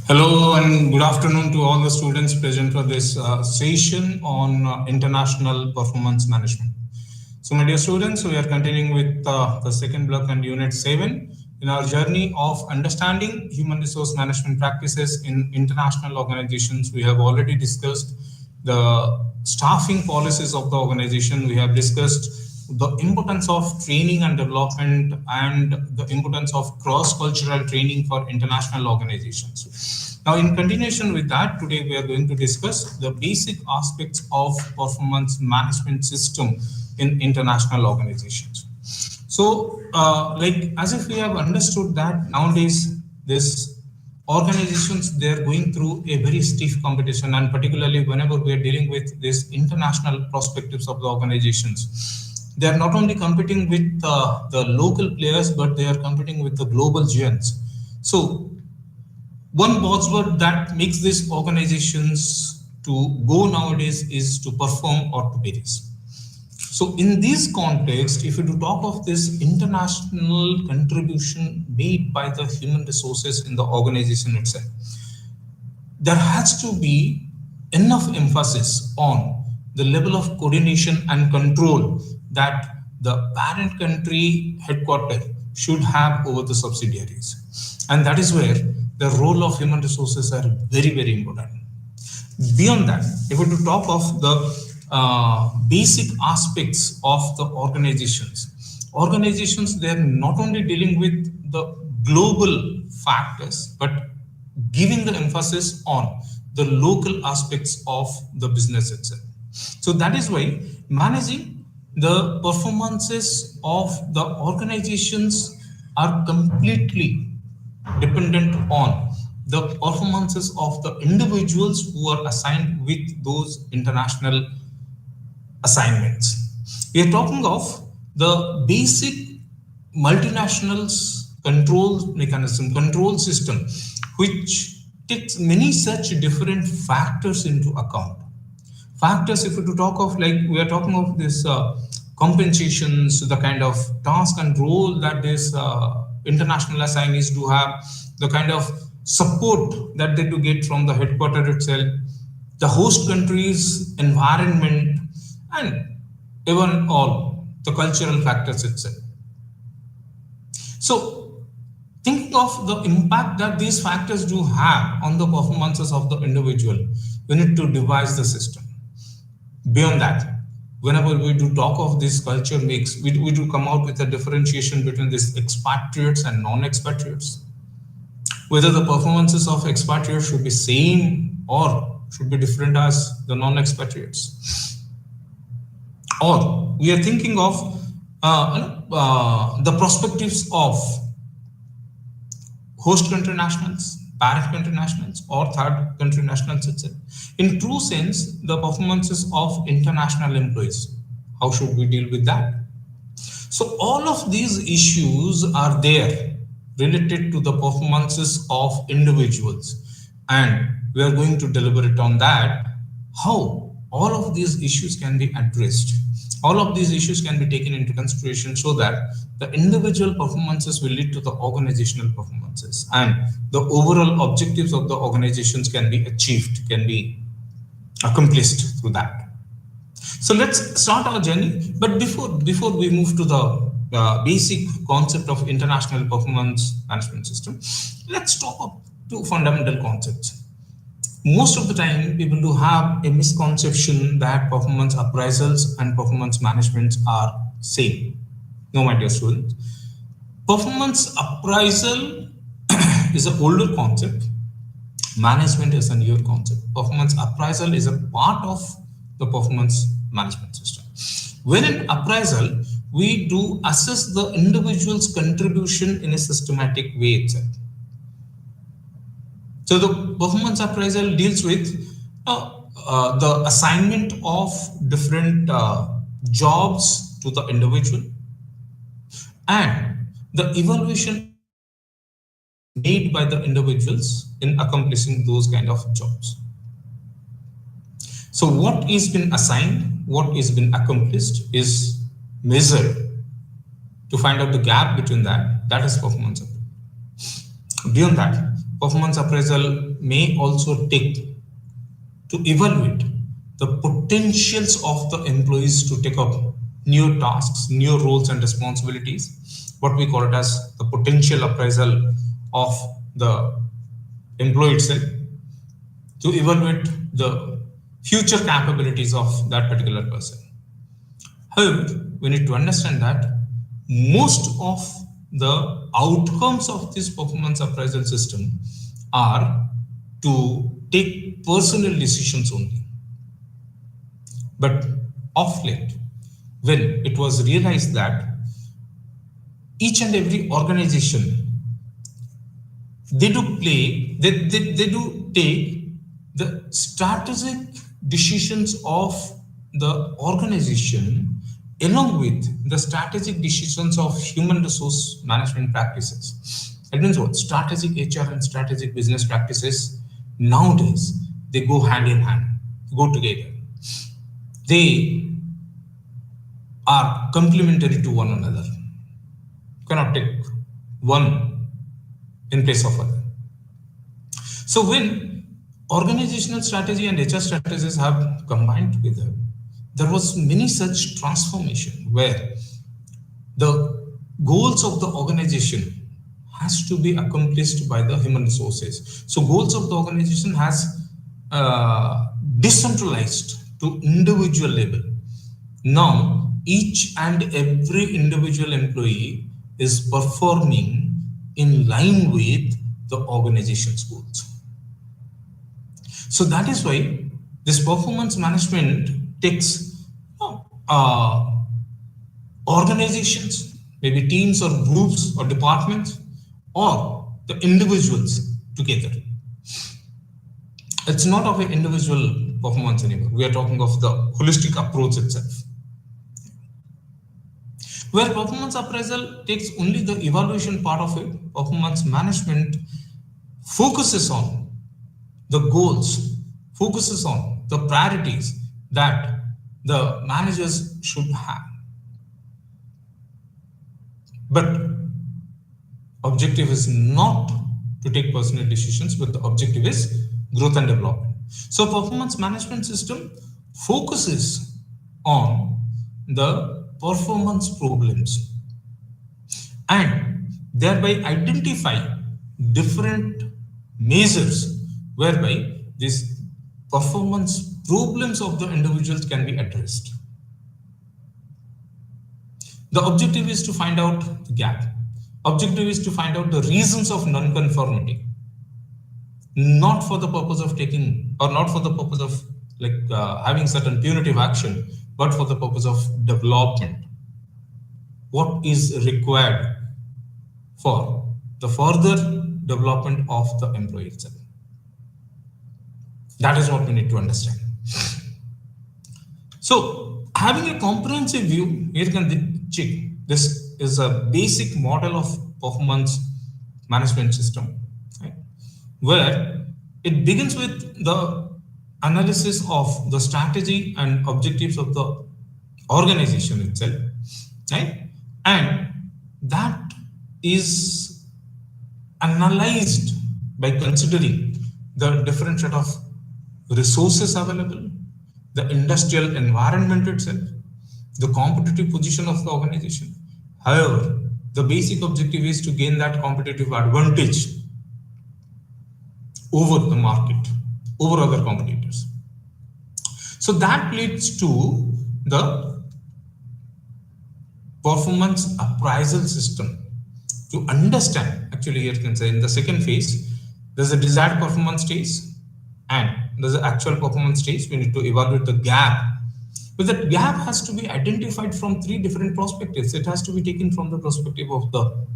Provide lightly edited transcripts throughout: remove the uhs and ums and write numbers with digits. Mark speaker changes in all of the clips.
Speaker 1: Hello and good afternoon to all the students present for this session on international performance management. So my dear students, we are continuing with the second block and unit 7 in our journey of understanding human resource management practices in international organizations. We have already discussed the staffing policies of the organization. We have discussed the importance of training and development and the importance of cross-cultural training for international organizations. Now, in continuation with that, today we are going to discuss the basic aspects of performance management system in international organizations. So, as if we have understood that nowadays this organizations, they are going through a very stiff competition, and particularly whenever we are dealing with this international perspectives of the organizations, they are not only competing with the local players, but they are competing with the global giants. So one buzzword that makes these organizations to go nowadays is to perform or to perish. So in this context, if you do talk of this international contribution made by the human resources in the organization itself, there has to be enough emphasis on the level of coordination and control that the parent country headquarters should have over the subsidiaries. And that is where the role of human resources are very, very important. Beyond that, if we to talk of the basic aspects of the organizations, they're not only dealing with the global factors, but giving the emphasis on the local aspects of the business itself. So that is why managing the performances of the organizations are completely dependent on the performances of the individuals who are assigned with those international assignments. We are talking of the basic multinationals control mechanism, control system, which takes many such different factors into account. Factors, if we to talk of, like we are talking of this compensations, the kind of task and role that this international assignees do have, the kind of support that they do get from the headquarters itself, the host country's environment, and even all the cultural factors itself. So thinking of the impact that these factors do have on the performances of the individual, we need to devise the system. Beyond that, whenever we do talk of this culture mix, we do come out with a differentiation between these expatriates and non-expatriates. Whether the performances of expatriates should be same or should be different as the non-expatriates. Or we are thinking of the perspectives of host country nationals, parent country nationals, or third country nationals itself. In true sense, the performances of international employees, how should we deal with that? So all of these issues are there related to the performances of individuals, and we are going to deliberate on that, how all of these issues can be addressed. All of these issues can be taken into consideration so that the individual performances will lead to the organizational performances, and the overall objectives of the organizations can be achieved, can be accomplished through that. So let's start our journey. But before we move to the basic concept of international performance management system, let's talk about two fundamental concepts. Most of the time, people do have a misconception that performance appraisals and performance management are same. No, my dear students. Performance appraisal is an older concept. Management is a newer concept. Performance appraisal is a part of the performance management system. When in appraisal, we do assess the individual's contribution in a systematic way itself. So the performance appraisal deals with the assignment of different jobs to the individual and the evaluation made by the individuals in accomplishing those kind of jobs. So what is been assigned, what is been accomplished is measured to find out the gap between that. That is performance appraisal. Beyond that, performance appraisal may also take to evaluate the potentials of the employees to take up new tasks, new roles and responsibilities. What we call it as the potential appraisal of the employee itself, to evaluate the future capabilities of that particular person. However, we need to understand that most of the outcomes of this performance appraisal system are to take personal decisions only. But of late, when it was realized that each and every organization, they do take the strategic decisions of the organization along with the strategic decisions of human resource management practices. It means what? Strategic HR and strategic business practices nowadays, they go hand in hand, go together. They are complementary to one another. You cannot take one in place of other. So when organizational strategy and HR strategies have combined together, there was many such transformation where the goals of the organization has to be accomplished by the human resources. So goals of the organization has decentralized to individual level. Now, each and every individual employee is performing in line with the organization's goals. So that is why this performance management takes organizations, maybe teams or groups or departments, or the individuals together. It's not of an individual performance anymore. We are talking of the holistic approach itself. Where performance appraisal takes only the evaluation part of it, performance management focuses on the goals, focuses on the priorities that the managers should have. But objective is not to take personal decisions, but the objective is growth and development. So performance management system focuses on the performance problems and thereby identify different measures whereby these performance problems of the individuals can be addressed. The objective is to find out the gap. Objective is to find out the reasons of non-conformity, not for the purpose of taking, or not for the purpose of having certain punitive action, but for the purpose of development. What is required for the further development of the employee itself? That is what we need to understand. So having a comprehensive view, here you can check. This is a basic model of performance management system, right? Where it begins with the analysis of the strategy and objectives of the organization itself, right? And that is analyzed by considering the different set of resources available, the industrial environment itself, the competitive position of the organization. However, the basic objective is to gain that competitive advantage over the market, over other competitors. So that leads to the performance appraisal system to understand. Actually, here you can say in the second phase, there's a desired performance stage and there's an actual performance stage. We need to evaluate the gap. But that gap has to be identified from three different perspectives. It has to be taken from the perspective of the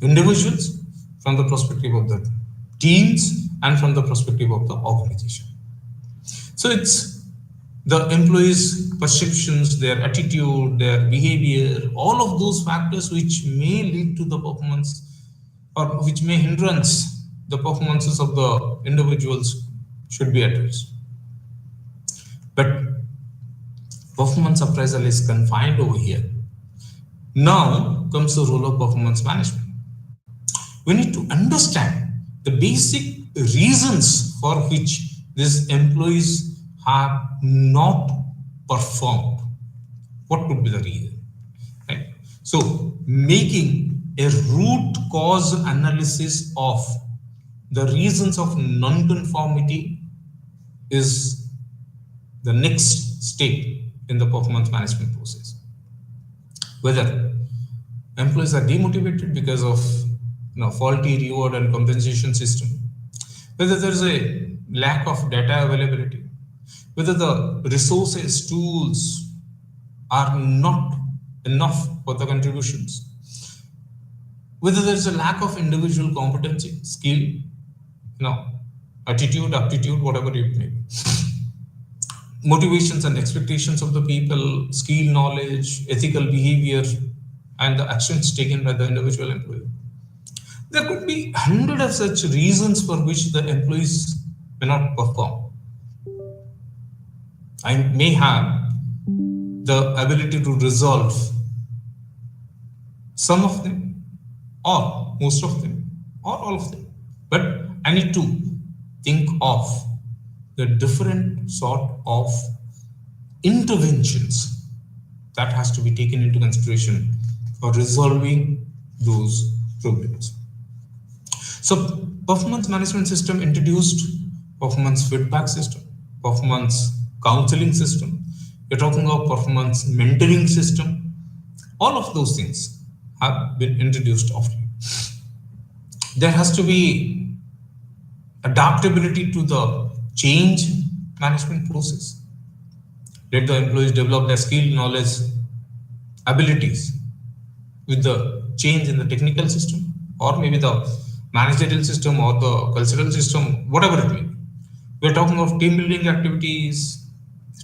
Speaker 1: individuals, from the perspective of the teams, and from the perspective of the organization. So it's the employees' perceptions, their attitude, their behavior, all of those factors which may lead to the performance or which may hindrance the performances of the individuals should be addressed. But performance appraisal is confined over here. Now comes the role of performance management. We need to understand the basic reasons for which these employees have not performed. What could be the reason? Right? So making a root cause analysis of the reasons of non-conformity is the next step in the performance management process. Whether employees are demotivated because of faulty reward and compensation system, whether there is a lack of data availability, whether the resources, tools are not enough for the contributions, whether there is a lack of individual competency, skill, attitude, aptitude, whatever it may be, motivations and expectations of the people, skill, knowledge, ethical behavior, and the actions taken by the individual employee. There could be hundreds of such reasons for which the employees may not perform. I may have the ability to resolve some of them, or most of them, or all of them. But I need to think of the different sort of interventions that has to be taken into consideration for resolving those problems. So performance management system introduced performance feedback system, performance counseling system. We're talking about performance mentoring system. All of those things have been introduced of late. There has to be adaptability to the change management process. Let the employees develop their skill, knowledge, abilities with the change in the technical system, or maybe the managerial system or the cultural system, whatever it may be. We're talking of team building activities,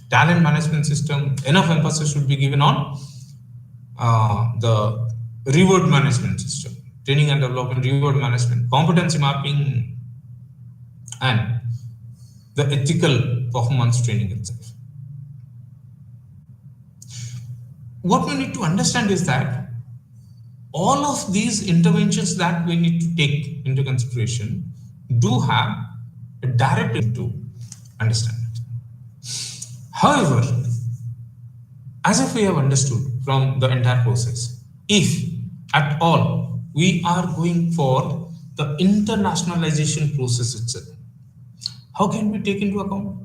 Speaker 1: talent management system. Enough emphasis should be given on the reward management system, training and development, reward management, competency mapping, and the ethical performance training itself. What we need to understand is that all of these interventions that we need to take into consideration do have a direct way to understand it. However, as if we have understood from the entire process, if at all we are going for the internationalization process itself, how can we take into account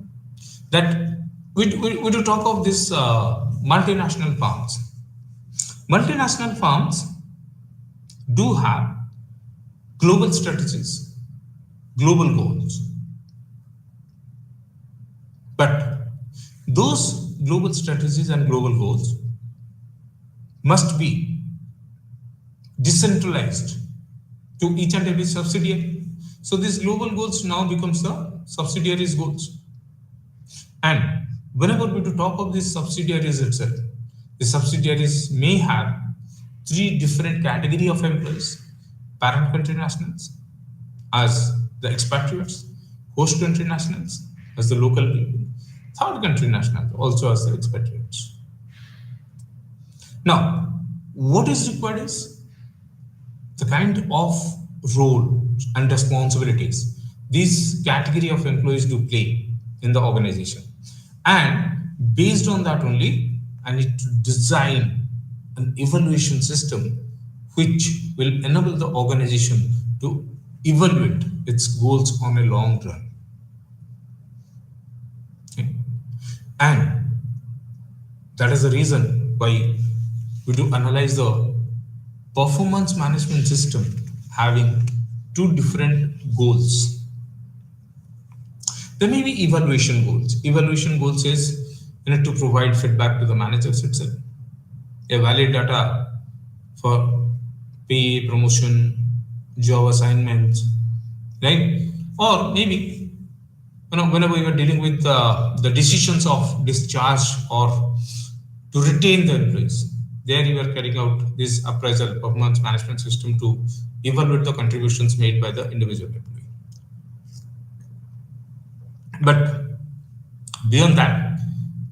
Speaker 1: that we do talk of this multinational firms. Multinational firms do have global strategies, global goals. But those global strategies and global goals must be decentralized to each and every subsidiary. So these global goals now becomes the subsidiaries goals. And whenever we do talk of these subsidiaries itself, the subsidiaries may have three different category of employees: parent country nationals as the expatriates, host country nationals as the local people, third country nationals also as the expatriates. Now, what is required is the kind of role and responsibilities these category of employees do play in the organization. And based on that only, I need to design an evaluation system which will enable the organization to evaluate its goals on a long run. Okay. And that is the reason why we do analyze the performance management system having two different goals. There may be evaluation goals. Evaluation goals is to provide feedback to the managers itself, evaluate data for pay, promotion, job assignments, right? Or maybe whenever you are dealing with the decisions of discharge or to retain the employees, there you are carrying out this appraisal performance management system to evaluate the contributions made by the individual employee. But beyond that,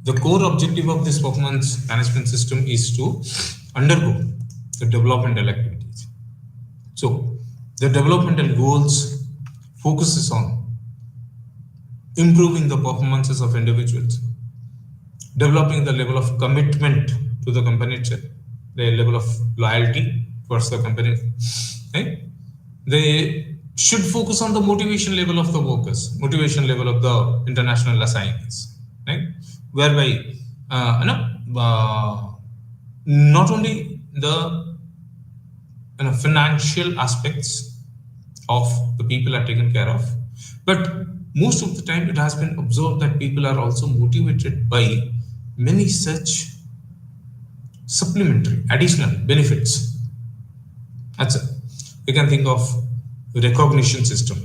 Speaker 1: the core objective of this performance management system is to undergo the developmental activities. So the developmental goals focuses on improving the performances of individuals, developing the level of commitment to the company itself, the level of loyalty towards the company, right? They should focus on the motivation level of the workers, motivation level of the international assignees, right? Whereby, not only the financial aspects of the people are taken care of, but most of the time it has been observed that people are also motivated by many such supplementary additional benefits. That's it. We can think of recognition system,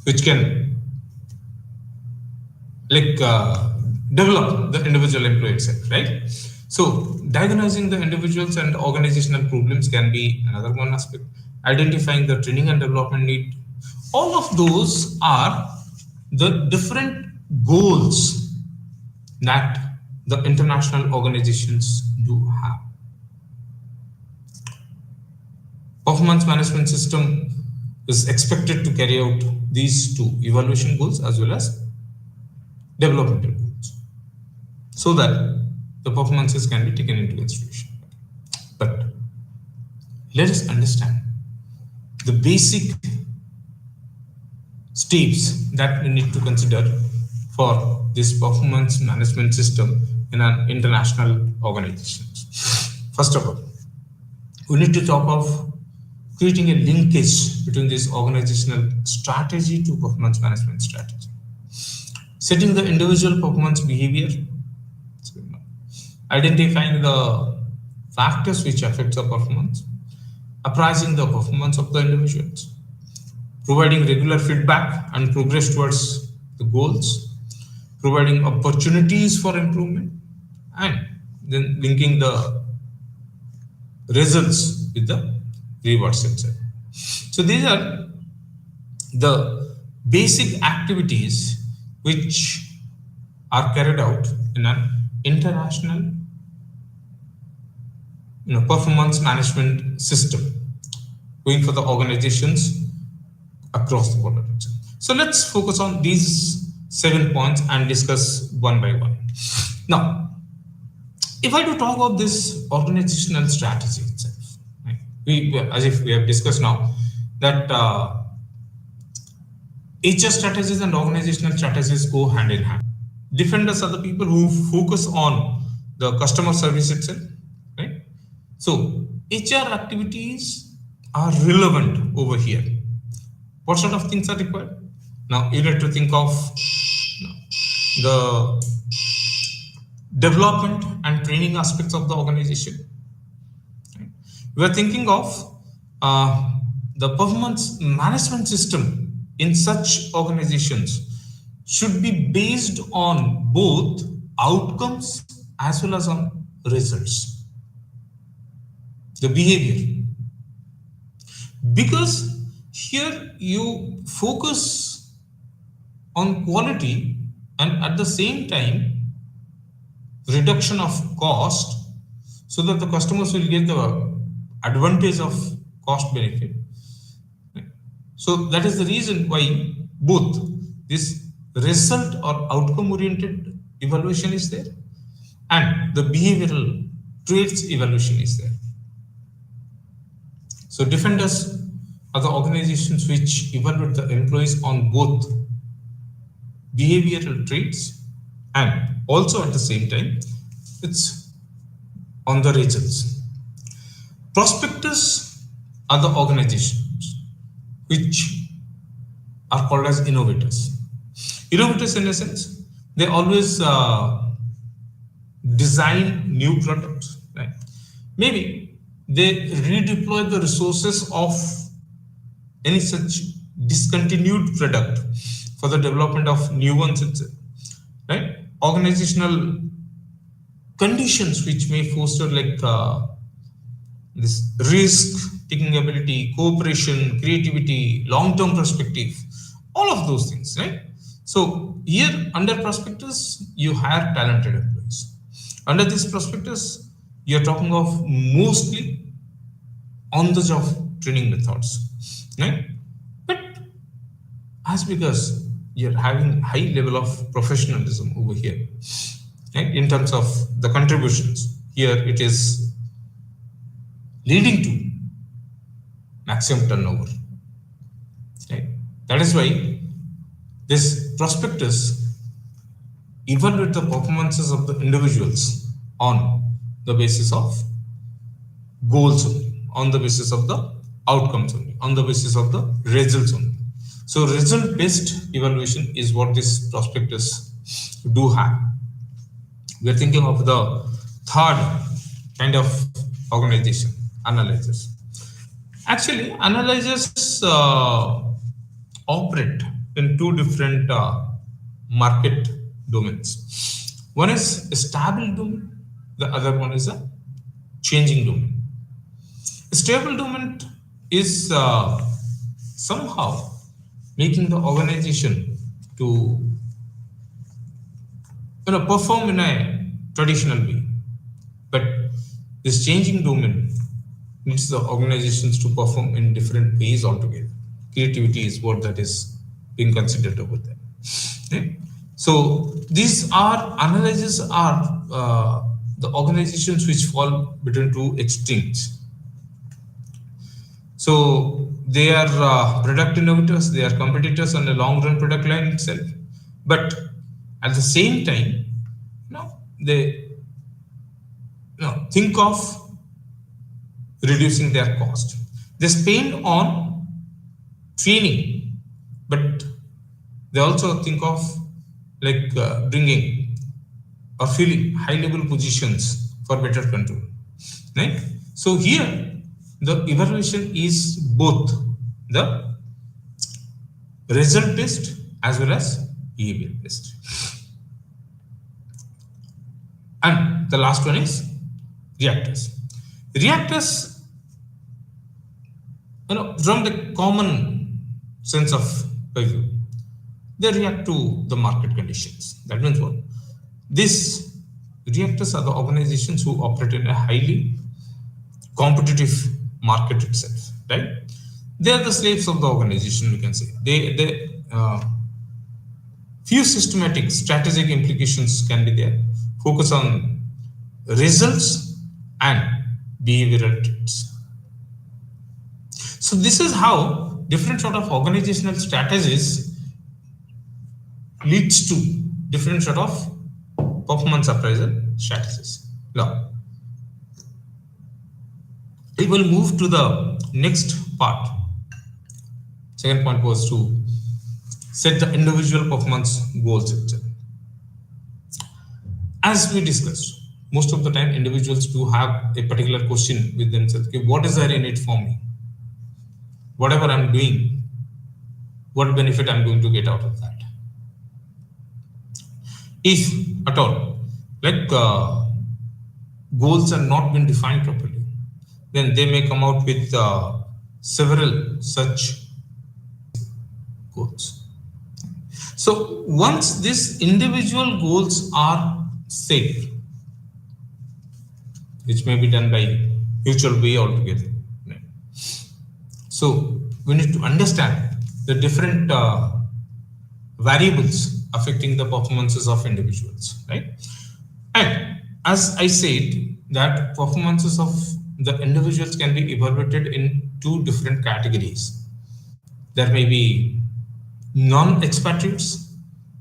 Speaker 1: which can develop the individual employee itself, right? So diagnosing the individuals and organizational problems can be another one aspect. Identifying the training and development need. All of those are the different goals that the international organizations do have. Performance management system is expected to carry out these two evaluation goals as well as developmental goals so that the performances can be taken into consideration. But let us understand the basic steps that we need to consider for this performance management system in an international organization. First of all, we need to talk of creating a linkage between this organizational strategy to performance management strategy. Setting the individual performance behavior, identifying the factors which affect the performance, appraising the performance of the individuals, providing regular feedback and progress towards the goals, providing opportunities for improvement, and then linking the results with the rewards itself. So these are the basic activities which are carried out in an international performance management system going for the organizations across the world. So let's focus on these 7 points and discuss one by one. Now, if I do talk about this organizational strategy itself, right, as if we have discussed now that HR strategies and organizational strategies go hand in hand. Defenders are the people who focus on the customer service itself, right? So HR activities are relevant over here. What sort of things are required? Now you need to think of the development and training aspects of the organization. We are thinking of the performance management system in such organizations should be based on both outcomes as well as on results. The behavior. Because here you focus on quality and at the same time reduction of cost so that the customers will get the advantage of cost benefit. So that is the reason why both this result or outcome oriented evaluation is there and the behavioral traits evaluation is there. So defenders are the organizations which evaluate the employees on both behavioral traits and also at the same time it's on the results. Prospectors are the organizations which are called as innovators. Innovators, in a sense, they always design new products, right? Maybe they redeploy the resources of any such discontinued product for the development of new ones itself, right? Organizational conditions which may foster like this risk taking ability, cooperation, creativity, long-term perspective, all of those things, right? So here under prospectors, you hire talented employees. Under this prospectors, you're talking of mostly on-the-job training methods, right? But as because you're having high level of professionalism over here, right? In terms of the contributions, here it is leading to maximum turnover. Right? That is why this prospectus evaluate the performances of the individuals on the basis of goals only, on the basis of the outcomes only, on the basis of the results only. So result-based evaluation is what this prospectus do have. We are thinking of the third kind of organization, analyzers. Actually, analyzers operate in two different market domains. One is a stable domain, the other one is a changing domain. A stable domain is somehow making the organization to perform in a traditional way. But this changing domain needs the organizations to perform in different ways altogether. Creativity is what that is being considered over there. Right? So these are analyzers are the organizations which fall between two extremes. So they are product innovators, they are competitors on the long run product line itself. But at the same time, they think of reducing their cost. They spend on training, but they also think of like bringing or filling high level positions for better control. Right? So here the evaluation is both the result based as well as behavior based. And the last one is reactors. Reactors, from the common sense of view, they react to the market conditions. That means what? These reactors are the organizations who operate in a highly competitive market itself, right? They are the slaves of the organization, we can say. They few systematic strategic implications can be there. Focus on results and behavioral traits. So this is how different sort of organizational strategies leads to different sort of performance appraisal strategies. Now, we will move to the next part. Second point was to set the individual performance goals itself. As we discussed, most of the time individuals do have a particular question with themselves. Okay, what is there in it for me? Whatever I'm doing, what benefit I'm going to get out of that? If at all, like goals are not been defined properly, then they may come out with several such goals. So once these individual goals are set, which may be done by mutual way altogether. Right? So we need to understand the different variables affecting the performances of individuals, right? And as I said, that performances of the individuals can be evaluated in two different categories. There may be non-expatriates,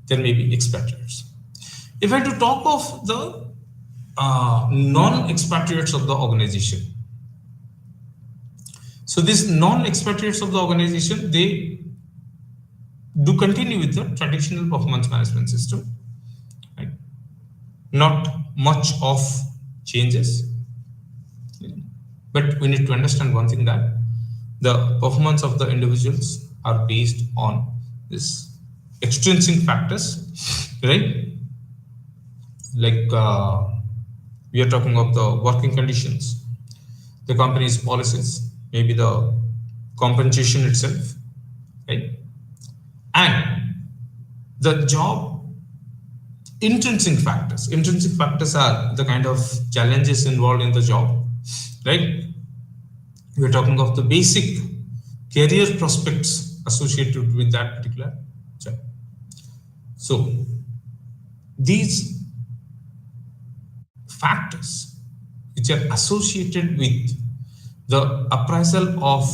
Speaker 1: there may be expatriates. If I to talk of the non-expatriates of the organization, so these non-expatriates of the organization, they do continue with the traditional performance management system, right? Not much of changes, but we need to understand one thing, that the performance of the individuals are based on this extrinsic factors, right? Like we are talking of the working conditions, the company's policies, maybe the compensation itself, right? And the job intrinsic factors. Intrinsic factors are the kind of challenges involved in the job, right? We're talking of the basic career prospects associated with that particular job. So these factors which are associated with the appraisal of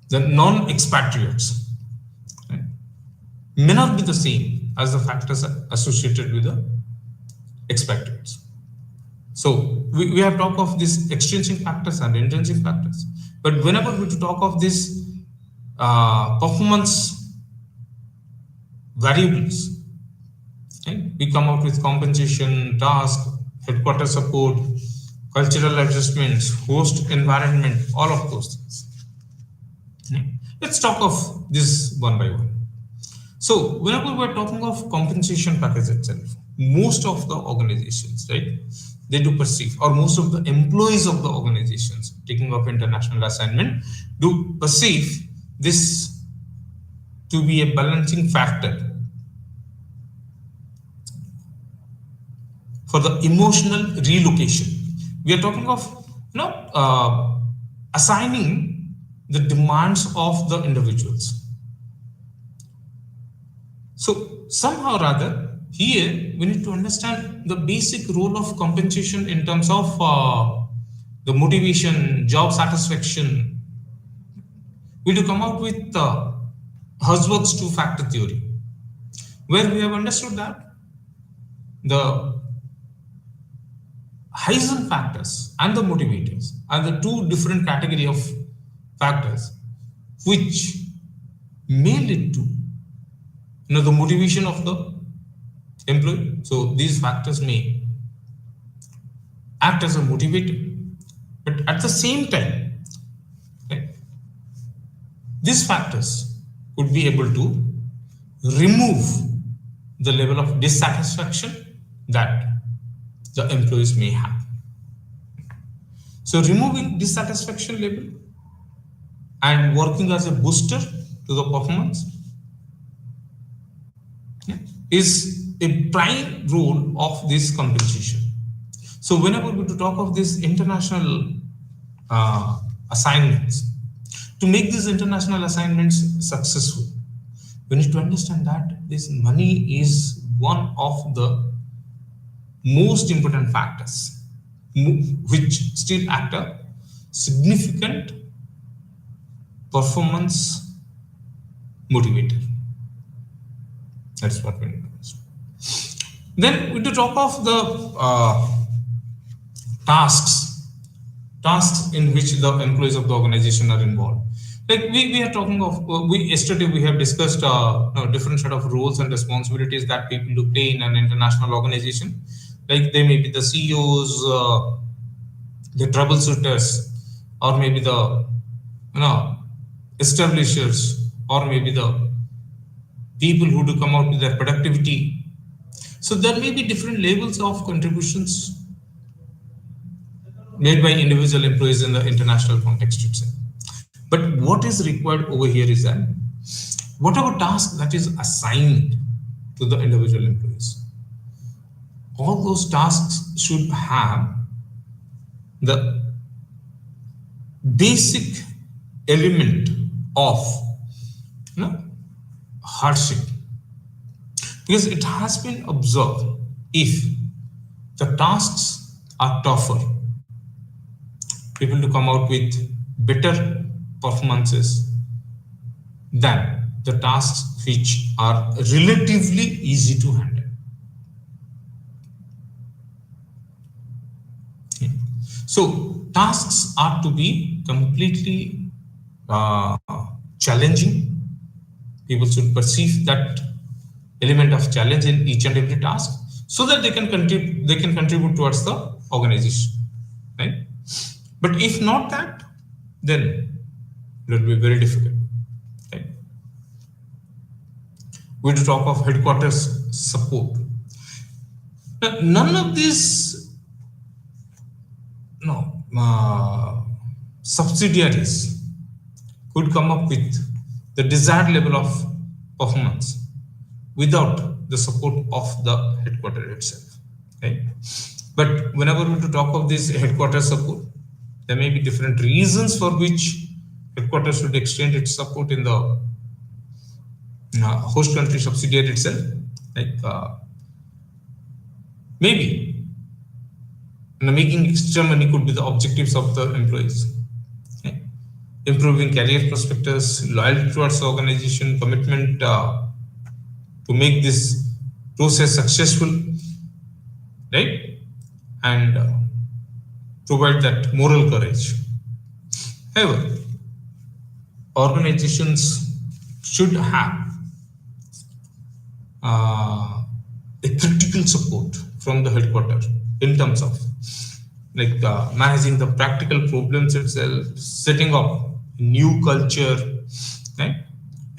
Speaker 1: the non-expatriates, right, may not be the same as the factors associated with the expatriates. So we have talked of these extrinsic factors and intrinsic factors, but whenever we talk of this performance variables, right, we come out with compensation, task, headquarter support, cultural adjustments, host environment, all of those things. Right. Let's talk of this one by one. So whenever we're talking of compensation package itself, most of the organizations, right, they do perceive, or most of the employees of the organizations taking up international assignment do perceive this to be a balancing factor for the emotional relocation. We are talking of assigning the demands of the individuals. So somehow or other, here we need to understand the basic role of compensation in terms of the motivation, job satisfaction. We do come out with Herzberg's two-factor theory, where we have understood that the Heisen factors and the motivators are the two different category of factors which may lead to the motivation of the employee. So these factors may act as a motivator, but at the same time, right, these factors could be able to remove the level of dissatisfaction that the employees may have. So removing dissatisfaction level and working as a booster to the performance is a prime role of this compensation. So whenever we talk of these international assignments, to make these international assignments successful, we need to understand that this money is one of the most important factors which still act a significant performance motivator. That's what we need to understand. Then we do talk of the tasks in which the employees of the organization are involved. Like we are talking of, yesterday we have discussed different set of roles and responsibilities that people do play in an international organization. Like they may be the CEOs, the troubleshooters, or maybe the establishers, or maybe the people who do come out with their productivity. So there may be different levels of contributions made by individual employees in the international context itself. But what is required over here is that whatever task that is assigned to the individual employees, all those tasks should have the basic element of, you know, hardship, because it has been observed, if the tasks are tougher, people to come out with better performances than the tasks which are relatively easy to handle. So tasks are to be completely challenging. People should perceive that element of challenge in each and every task, so that they can contribute towards the organization, right? But if not that, then it will be very difficult, right? We to talk of headquarters support. Now, none of these no subsidiaries could come up with the desired level of performance without the support of the headquarters itself, right? But whenever we to talk of this headquarters support, there may be different reasons for which headquarters should extend its support in the host country subsidiary itself. Like maybe making extra money could be the objectives of the employees. Okay? Improving career prospectus, loyalty towards the organization, commitment to make this process successful, right? And provide that moral courage. However, organizations should have a critical support from the headquarters in terms of like managing the practical problems itself, setting up new culture, right?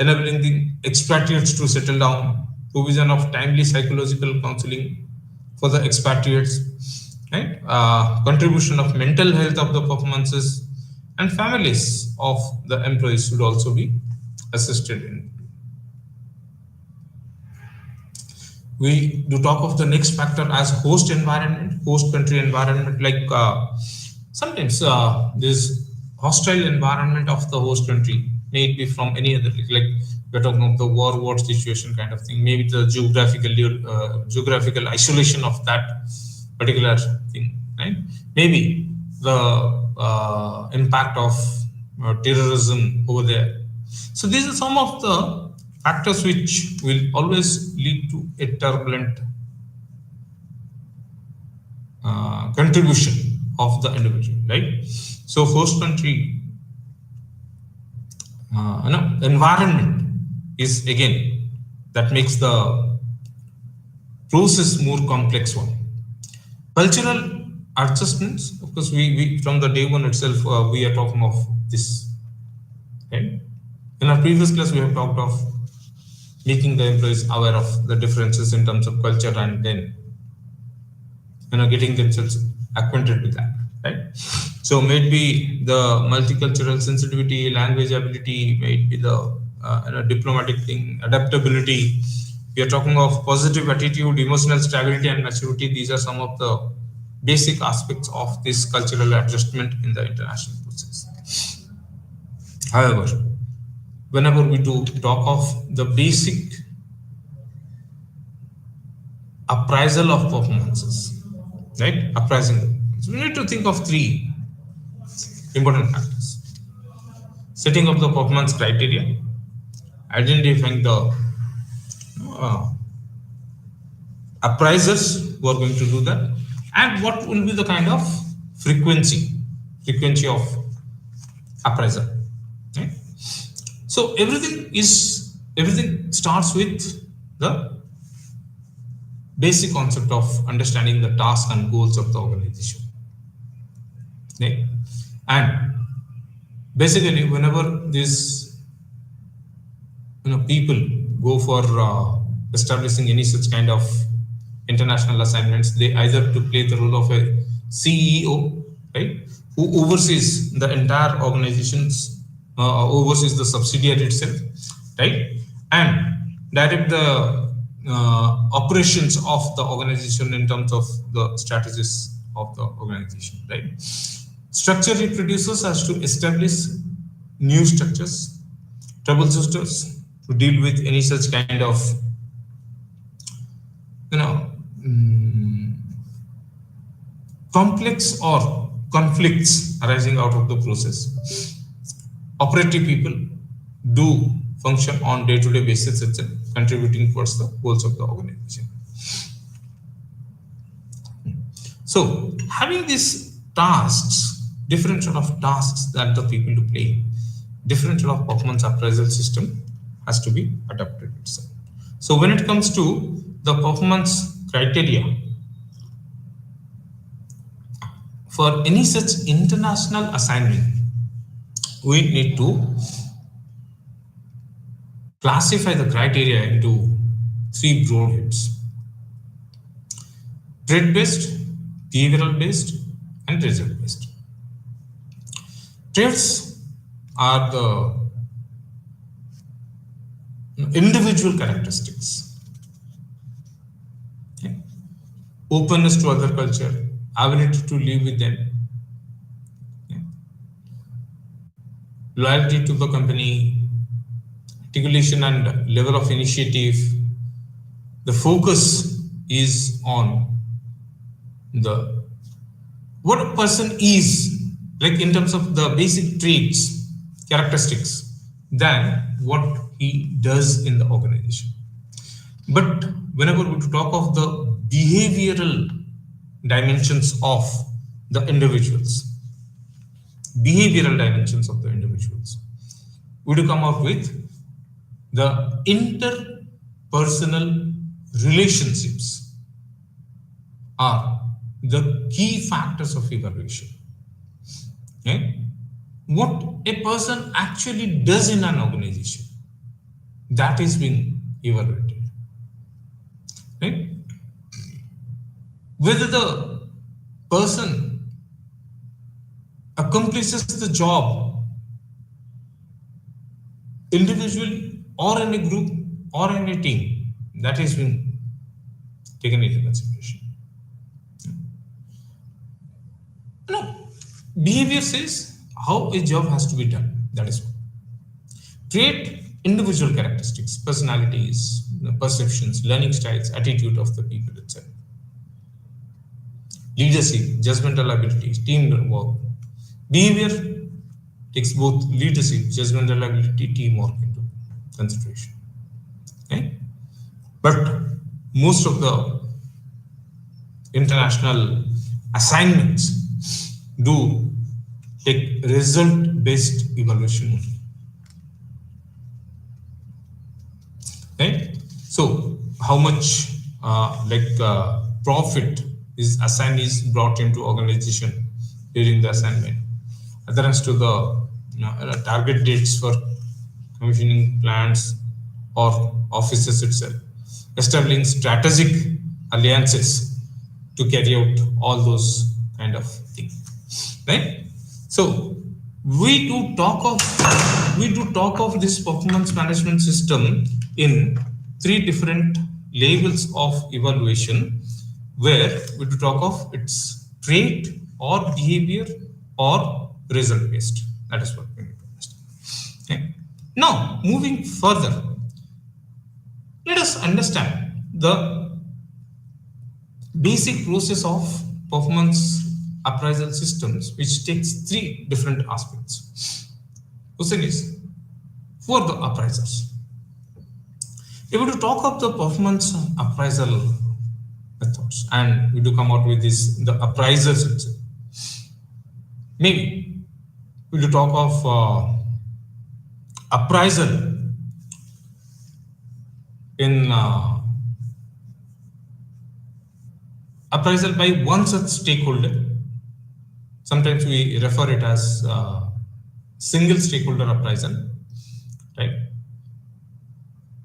Speaker 1: Enabling the expatriates to settle down, provision of timely psychological counseling for the expatriates, right? Contribution of mental health of the performances, and families of the employees should also be assisted in. We do talk of the next factor as host environment, host country environment. Like sometimes this hostile environment of the host country may it be from any other, like we're talking of the war situation kind of thing, maybe the geographical isolation of that particular thing, right? Maybe the impact of terrorism over there. So these are some of the factors which will always lead to a turbulent contribution of the individual, right? So host country environment is again that makes the process more complex one. Cultural adjustments, because we from the day one itself we are talking of this, right? In our previous class we have talked of making the employees aware of the differences in terms of culture, and then getting themselves acquainted with that, right? So maybe the multicultural sensitivity, language ability, maybe the diplomatic thing, adaptability. We are talking of positive attitude, emotional stability, and maturity. These are some of the basic aspects of this cultural adjustment in the international process. However, whenever we do talk of the basic appraisal of performances, right? Appraising. So we need to think of three important factors: setting up the performance criteria, identifying the appraisers who are going to do that, and what will be the kind of frequency of appraisal. Right? So everything starts with the basic concept of understanding the task and goals of the organization. Right? And basically, whenever these people go for establishing any such kind of international assignments, they either to play the role of a CEO, right, who oversees the entire organizations, oversees the subsidiary itself, right, and direct the operations of the organization in terms of the strategies of the organization, right? Structure reproducers has to establish new structures, troubleshooters to deal with any such kind of, you know, complex or conflicts arising out of the process. Operative people do function on day-to-day basis itself, contributing towards the goals of the organization. So, having these tasks, different sort of tasks that the people to play, different sort of performance appraisal system has to be adapted itself. So, when it comes to the performance criteria for any such international assignment, we need to classify the criteria into three broad heads: trait-based, behavioral-based, and result-based. Traits are the individual characteristics. Okay. Openness to other culture, ability to live with them, okay. Loyalty to the company, articulation and level of initiative. The focus is on the what a person is, like in terms of the basic traits, characteristics, than what he does in the organization. But whenever we talk of the behavioral dimensions of the individuals, we do come up with the interpersonal relationships are the key factors of evaluation. Okay? What a person actually does in an organization, that is being evaluated. Right? Whether the person accomplishes the job individually or in a group or in a team, that is being taken into consideration. No, behavior says how a job has to be done. That is what. Trait, individual characteristics, personalities, perceptions, learning styles, attitude of the people itself. Leadership, judgmental abilities, teamwork. Behavior takes both leadership, judgmental ability, teamwork into consideration. Okay? But most of the international assignments do take result-based evaluation only. Right? So, how much profit is brought into organization during the assignment? Adherence to the target dates for commissioning plants or offices itself, establishing strategic alliances to carry out all those kind of things, right? So we do talk of this performance management system in three different levels of evaluation, where we do talk of its trait or behavior or result based. That is what we need to understand. Okay. Now, moving further, let us understand the basic process of performance appraisal systems, which takes three different aspects. Question is, for the appraisers, if we do talk of the performance appraisal methods, and we do come out with this, the appraisers itself, maybe we do talk of appraisal in appraisal by one such stakeholder. Sometimes we refer it as single stakeholder appraisal, right?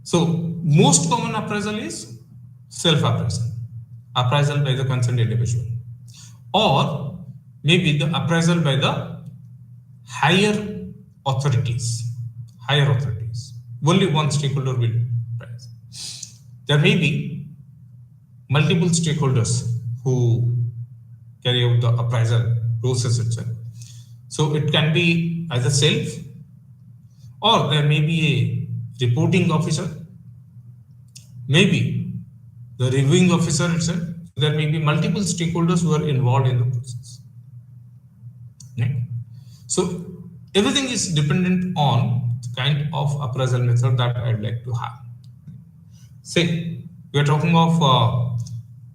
Speaker 1: So most common appraisal is self-appraisal, appraisal by the concerned individual, or maybe the appraisal by the higher authorities. Only one stakeholder will appraise. There may be multiple stakeholders who carry out the appraisal process itself. So it can be either self, or there may be a reporting officer, maybe the reviewing officer itself. There may be multiple stakeholders who are involved in the process. Right? So everything is dependent on the kind of appraisal method that I'd like to have. Say, we are talking of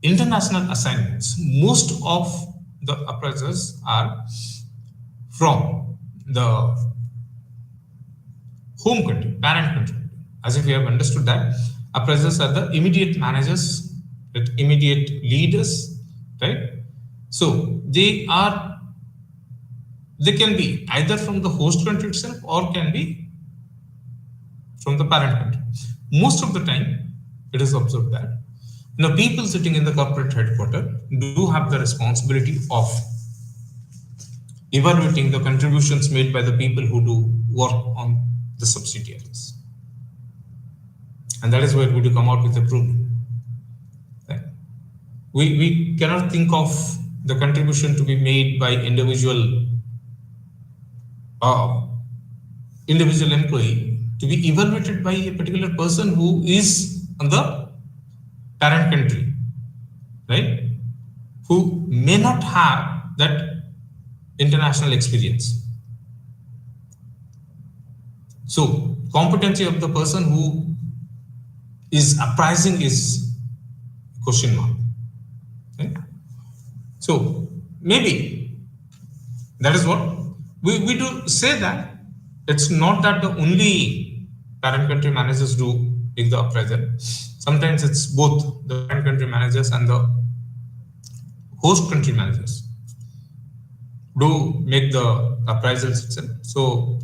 Speaker 1: international assignments. Most of the appraisers are from the home country, parent country. As if we have understood that appraisers are the immediate managers, right, immediate leaders, right? So they can be either from the host country itself or can be from the parent country. Most of the time, it is observed that people sitting in the corporate headquarters do have the responsibility of evaluating the contributions made by the people who do work on the subsidiaries. And that is where we do come out with a proof. Right? We cannot think of the contribution to be made by individual employee to be evaluated by a particular person who is on the parent country, right? Who may not have that international experience. So competency of the person who is appraising is question mark. Right? So maybe that is what we do say, that it's not that the only parent country managers do take the appraisal. Sometimes it's both the parent country managers and the host country managers do make the appraisals itself. So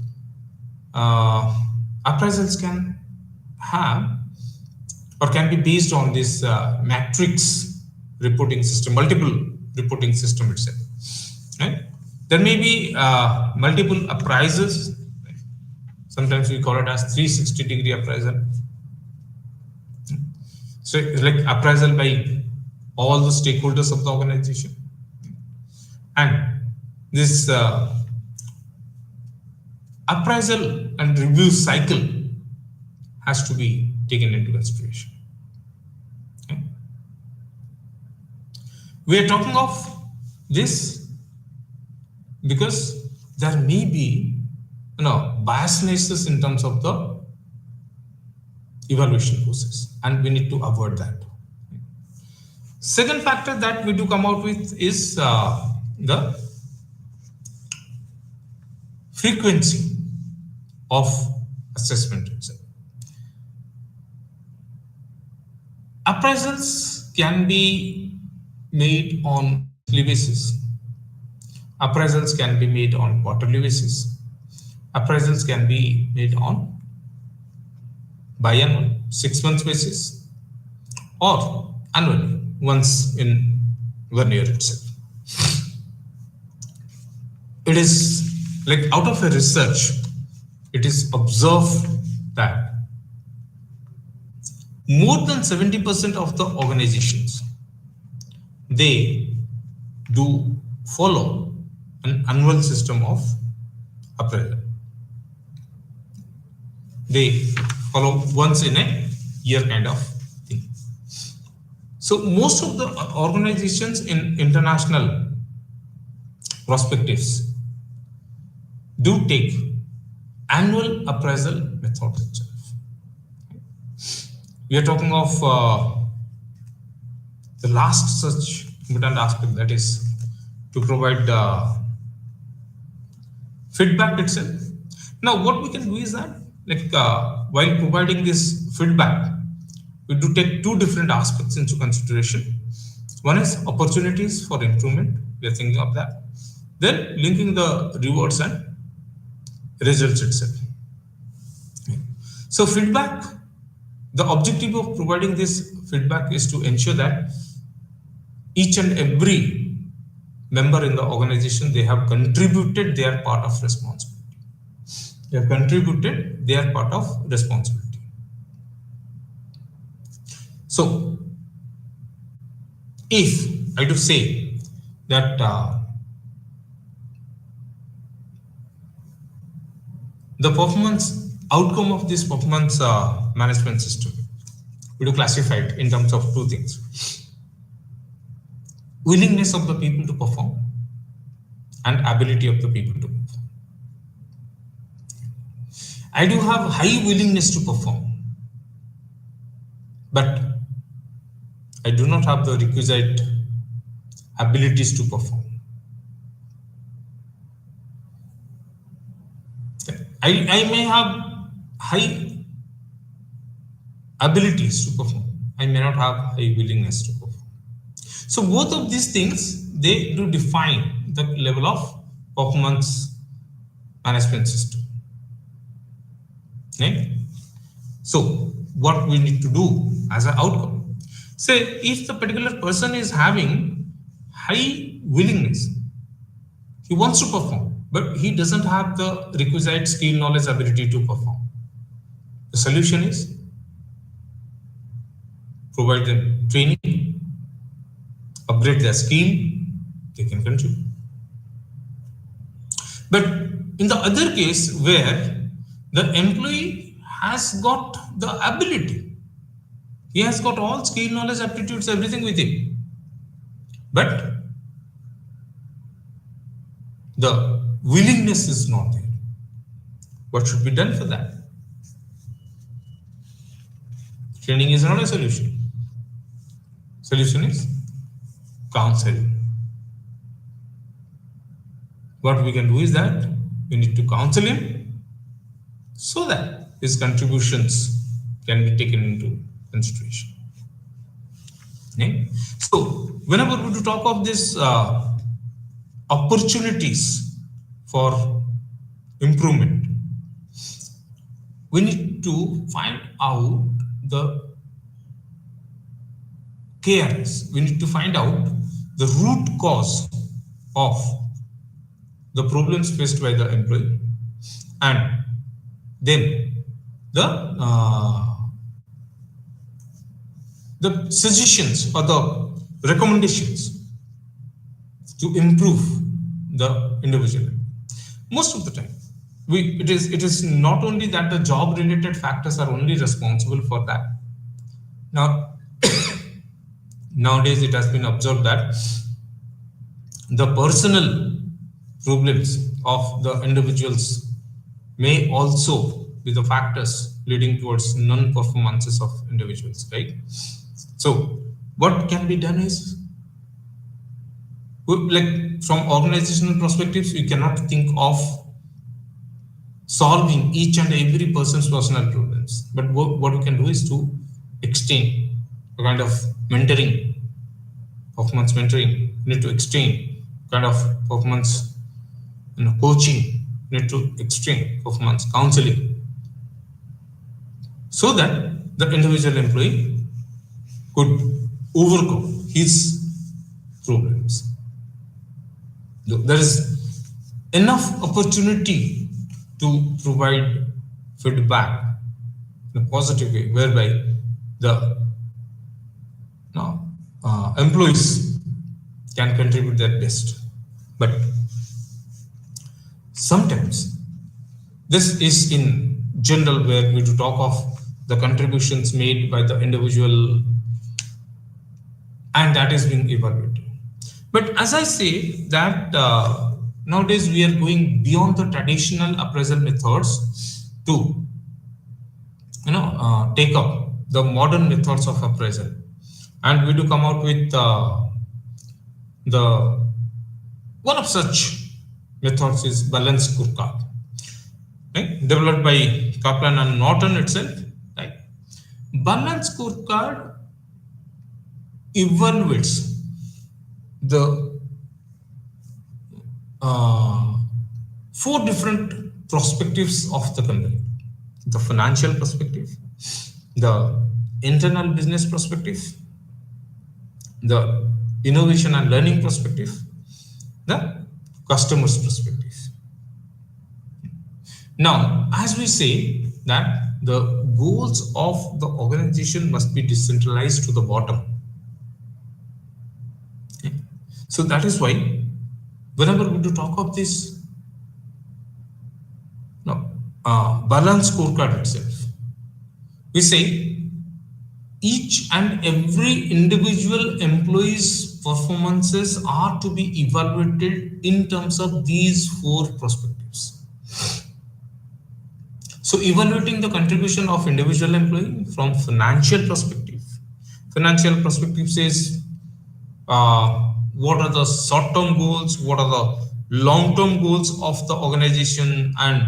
Speaker 1: appraisals can have or can be based on this matrix reporting system, multiple reporting system itself. Right? There may be multiple appraisals. Sometimes we call it as 360-degree appraisal. So it's like appraisal by all the stakeholders of the organization. And this appraisal and review cycle has to be taken into consideration. Okay. We are talking of this because there may be biasnesses in terms of the evaluation process, and we need to avoid that. Second factor that we do come out with is the frequency of assessment itself. Appraisals can be made on monthly basis. Appraisals can be made on quarterly basis. Appraisals can be made on biannual, 6 months basis, or annually, once in 1 year itself. It is like out of a research, it is observed that more than 70% of the organizations, they do follow an annual system of appraisal. They follow once in a year kind of thing. So most of the organizations in international perspectives do take annual appraisal method itself. We are talking of the last such important aspect, that is to provide feedback itself. Now, what we can do is that, while providing this feedback, we do take two different aspects into consideration. One is opportunities for improvement. We are thinking of that. Then linking the rewards and results itself. So feedback, the objective of providing this feedback is to ensure that each and every member in the organization, they have contributed their part of responsibility. They have contributed their part of responsibility. So if I do say that the performance outcome of this performance management system, we do classify it in terms of two things: willingness of the people to perform and ability of the people to perform. I do have high willingness to perform, but I do not have the requisite abilities to perform. I may have high abilities to perform. I may not have high willingness to perform. So both of these things, they do define the level of performance management system. Right? So what we need to do as an outcome? Say if the particular person is having high willingness, he wants to perform, but he doesn't have the requisite skill, knowledge, ability to perform. The solution is provide them training, upgrade their skill, they can contribute. But in the other case where the employee has got the ability, he has got all skill, knowledge, aptitudes, everything with him, but the willingness is not there. What should be done for that? Training is not a solution. Solution is counseling. What we can do is that we need to counsel him so that his contributions can be taken into consideration. Okay? So, whenever we talk of this opportunities for improvement, we need to find out the KRS. We need to find out the root cause of the problems faced by the employee, and then the suggestions or the recommendations to improve the individual. Most of the time, it is not only that the job related factors are only responsible for that. Now, nowadays it has been observed that the personal problems of the individuals may also be the factors leading towards non-performances of individuals, right? So what can be done is, like from organizational perspectives, we cannot think of solving each and every person's personal problems. But what we can do is to extend a kind of mentoring, performance mentoring. We need to extend kind of performance coaching, we need to extend performance counseling, so that the individual employee could overcome his problems. There is enough opportunity to provide feedback in a positive way, whereby the employees can contribute their best. But sometimes this is in general where we do talk of the contributions made by the individual, and that is being evaluated. But as I say that nowadays we are going beyond the traditional appraisal methods to take up the modern methods of appraisal, and we do come out with the one of such methods is balanced scorecard, right? Developed by Kaplan and Norton itself, right? Balanced scorecard evaluates the 4 different perspectives of the company: the financial perspective, the internal business perspective, the innovation and learning perspective, the customer's perspective. Now, as we say that the goals of the organization must be decentralized to the bottom. Okay. So that is why whenever we do talk of this no, balance scorecard itself, we say each and every individual employee's performances are to be evaluated in terms of these four perspectives. So evaluating the contribution of individual employee from financial perspective. Financial perspective says what are the short-term goals, what are the long-term goals of the organization, and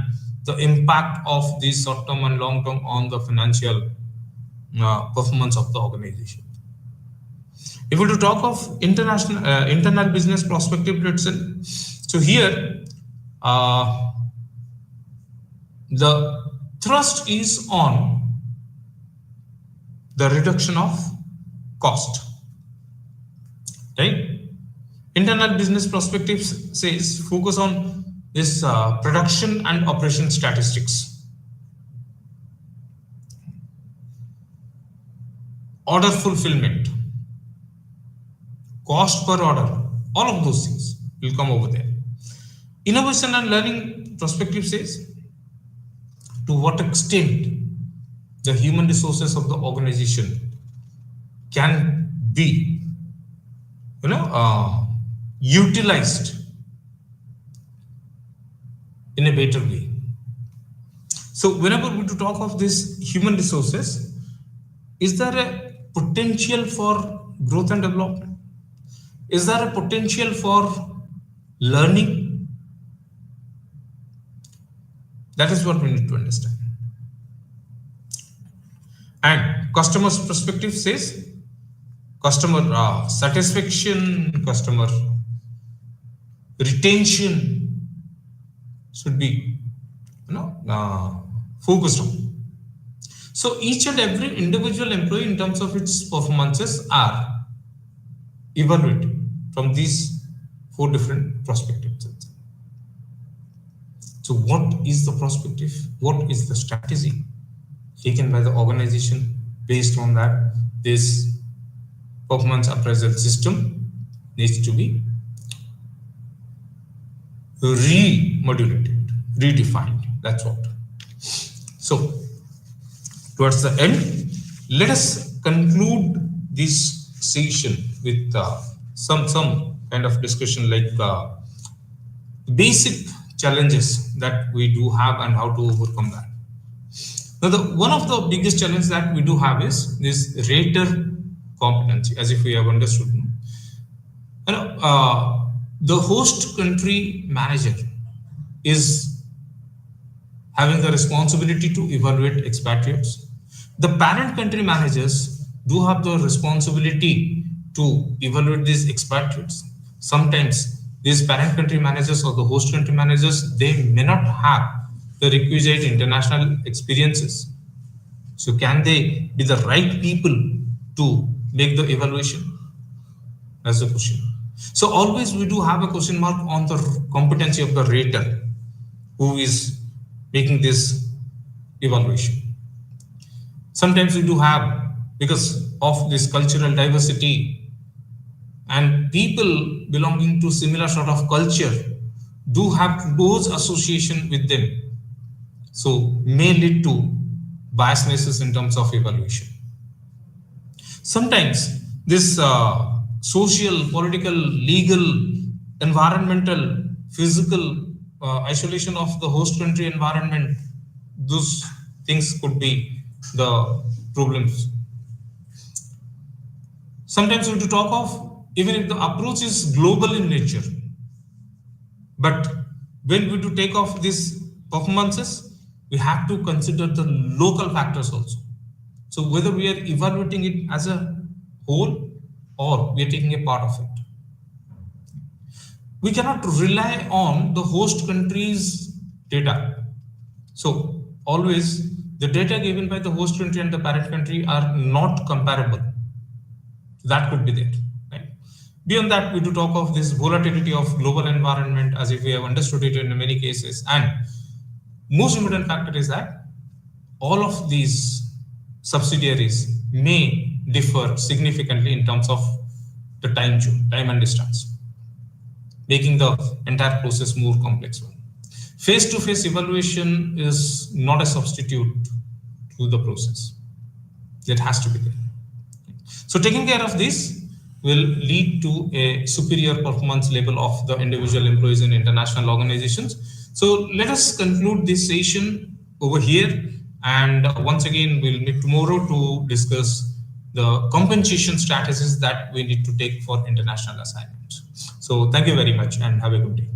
Speaker 1: the impact of these short-term and long-term on the financial performance of the organization. If we to talk of internal business perspective itself, so here the thrust is on the reduction of cost, right? Internal business perspective says focus on this production and operation statistics, order fulfillment, cost per order, all of those things will come over there. Innovation and learning perspective says to what extent the human resources of the organization can be utilized in a better way. So whenever we talk of this human resources, is there a potential for growth and development? Is there a potential for learning? That is what we need to understand. And customer's perspective says customer satisfaction, customer retention should be focused on. So each and every individual employee in terms of its performances are evaluated from these four different perspectives. So what is the perspective? What is the strategy taken by the organization? Based on that, this performance appraisal system needs to be remodulated, redefined. That's what. So towards the end, let us conclude this session with some kind of discussion like basic challenges that we do have and how to overcome that. Now, one of the biggest challenges that we do have is this rater competency, as if we have understood. The host country manager is having the responsibility to evaluate expatriates. The parent country managers do have the responsibility to evaluate these expatriates. Sometimes these parent country managers or the host country managers, they may not have the requisite international experiences. So can they be the right people to make the evaluation? That's the question. So always we do have a question mark on the competency of the rater who is making this evaluation. Sometimes we do have, because of this cultural diversity and people belonging to similar sort of culture do have close association with them. So may lead to biasnesses in terms of evaluation. Sometimes this social, political, legal, environmental, physical isolation of the host country environment, those things could be the problems. Sometimes we have to talk of, even if the approach is global in nature, but when we do take off these performances, we have to consider the local factors also. So whether we are evaluating it as a whole or we are taking a part of it. We cannot rely on the host country's data. So always the data given by the host country and the parent country are not comparable. That could be there. Right? Beyond that, we do talk of this volatility of global environment as if we have understood it in many cases. And most important factor is that all of these subsidiaries may differ significantly in terms of the time and distance. making the entire process more complex one. Face-to-face evaluation is not a substitute to the process. It has to be there. So taking care of this will lead to a superior performance level of the individual employees in international organizations. So let us conclude this session over here. And once again, we'll meet tomorrow to discuss the compensation strategies that we need to take for international assignments. So thank you very much and have a good day.